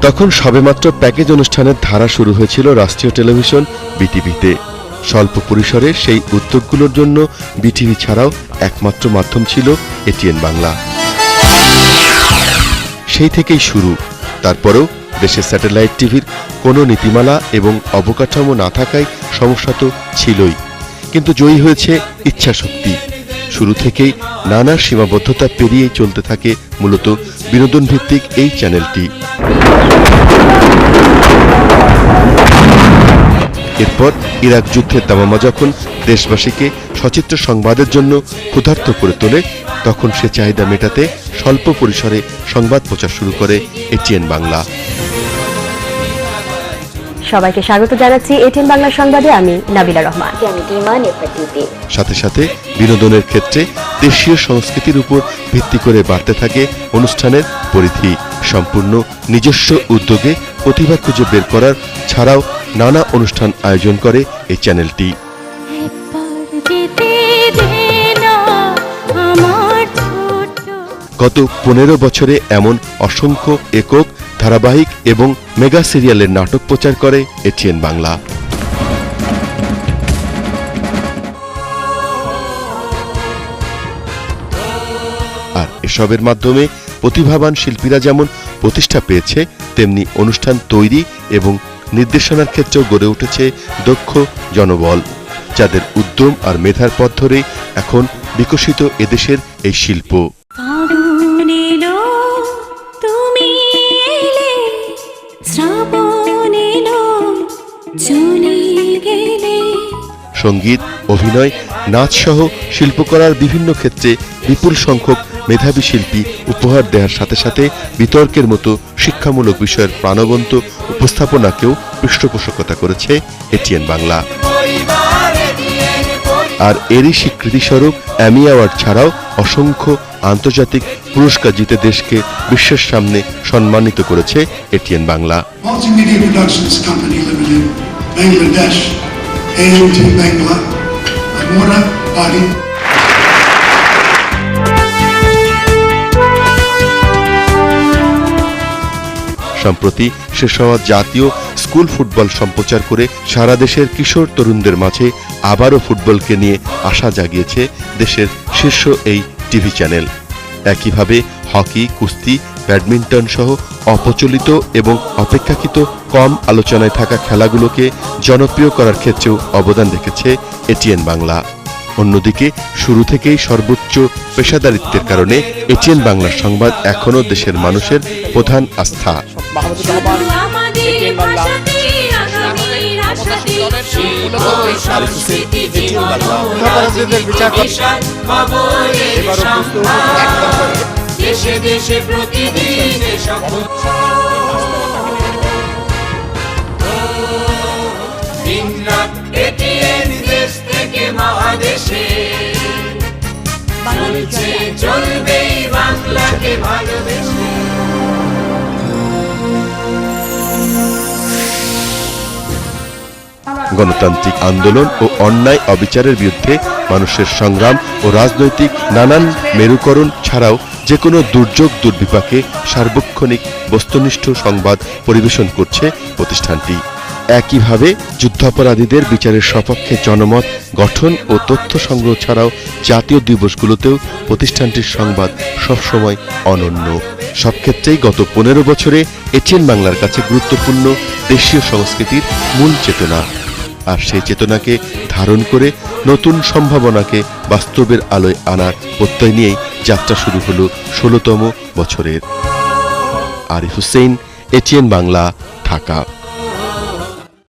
তখন সবেমাত্র প্যাকেজ অনুষ্ঠানের ধারা শুরু হয়েছিল রাষ্ট্রীয় টেলিভিশন বিটিভিতে। স্বল্প পরিসরে সেই উদ্যোগগুলোর জন্য বিটিভি ছাড়াও একমাত্র মাধ্যম ছিল এটিএন বাংলা। সেই থেকেই শুরু। তারপরেও দেশে স্যাটেলাইট টিভির কোনো নীতিমালা এবং অবকাঠামো না থাকায় সমস্যা তো ছিলই, কিন্তু জয়ী হয়েছে ইচ্ছাশক্তি। শুরু থেকেই নানা সীমাবদ্ধতা পেরিয়েই চলতে থাকে মূলত বিনোদন ভিত্তিক এই চ্যানেলটি। এরপর ইরাক যুদ্ধের দামামা যখন দেশবাসীকে সচিত্র সংবাদের জন্য ক্ষুধার্ত করে তোলে, তখন সে চাহিদা মেটাতে স্বল্প পরিসরে সংবাদ প্রচার শুরু করে এটিএন বাংলা। সবাইকে স্বাগত জানাচ্ছি এটিএন বাংলা সংবাদে। আমি নাবিলা রহমান। সাথে সাথে বিনোদনের ক্ষেত্রে দেশীয় সংস্কৃতির উপর ভিত্তি করে বাড়তে থাকে অনুষ্ঠানের পরিধি। সম্পূর্ণ নিজস্ব উদ্যোগে প্রতিভা খুঁজে বের করার ছাড়াও নানা অনুষ্ঠান আয়োজন করে এই চ্যানেলটি। গত 15 বছরে এমন অসংখ্য একক, ধারাবাহিক এবং মেগা সিরিয়ালের নাটক প্রচার করে এটিএন বাংলা। আর এসবের মাধ্যমে প্রতিভাবান শিল্পীরা যেমন প্রতিষ্ঠা পেয়েছে, তেমনি অনুষ্ঠান তৈরি এবং নির্দেশনার ক্ষেত্রেও গড়ে উঠেছে দক্ষ জনবল, যাদের উদ্যম আর মেধার পথ ধরেই এখন বিকশিত এদেশের এই শিল্প। সঙ্গীত, অভিনয়, নাচ সহ শিল্পকলার বিভিন্ন ক্ষেত্রে বিপুল সংখ্যক মেধাবী শিল্পী উপহার দেওয়ার সাথে সাথে বিতর্কের মতো শিক্ষামূলক বিষয়ের প্রাণবন্ত উপস্থাপনাকেও পৃষ্ঠপোষকতা করেছে এটিএন বাংলা। আর এরই স্বীকৃতিস্বরূপ অ্যামি অ্যাওয়ার্ড ছাড়াও অসংখ্য আন্তর্জাতিক পুরস্কার জিতে দেশকে বিশ্বের সামনে সম্মানিত করেছে এটিএন বাংলা। সম্প্রতি শেষ হওয়া জাতীয় স্কুল ফুটবল সম্প্রচার করে সারা দেশের কিশোর তরুণদের মাঝে আবারও ফুটবলকে নিয়ে আশা জাগিয়েছে দেশের শীর্ষ এই টিভি চ্যানেল। একইভাবে হকি, কুস্তি, ব্যাডমিন্টন সহ অপ্রচলিত এবং অপেক্ষাকৃত কম আলোচনায় থাকা খেলাগুলোকে জনপ্রিয় করার ক্ষেত্রেও অবদান রেখেছে এটিএন বাংলা। অন্যদিকে শুরু থেকেই সর্বোচ্চ পেশাদারিত্বের কারণে এটিএন বাংলার সংবাদ এখনও দেশের মানুষের প্রধান আস্থা। গণতান্ত্রিক আন্দোলন ও অন্যায় অবিচারের বিরুদ্ধে মানুষের সংগ্রাম ও রাজনৈতিক নানান মেরুকরণ ছাড়াও যে কোনো দুর্যোগ দুর্বিপাকে সার্বক্ষণিক বস্তুনিষ্ঠ সংবাদ পরিবেশন করছে প্রতিষ্ঠানটি। একইভাবে যুদ্ধাপরাধীদের বিচারের সপক্ষে জনমত গঠন ও তথ্য সংগ্রহ ছাড়াও জাতীয় দিবসগুলোতেও প্রতিষ্ঠানটির সংবাদ সবসময় অনন্য। সব ক্ষেত্রেই গত 15 বছরে এটিএন বাংলার কাছে গুরুত্বপূর্ণ দেশীয় সংস্কৃতির মূল চেতনা। আর সেই চেতনাকে ধারণ করে নতুন সম্ভাবনাকে বাস্তবের আলোয় আনার প্রত্যয় নিয়েই যাত্রা শুরু হলো 16তম বছরের। আরিফ হোসেন, এটিএন বাংলা, ঢাকা।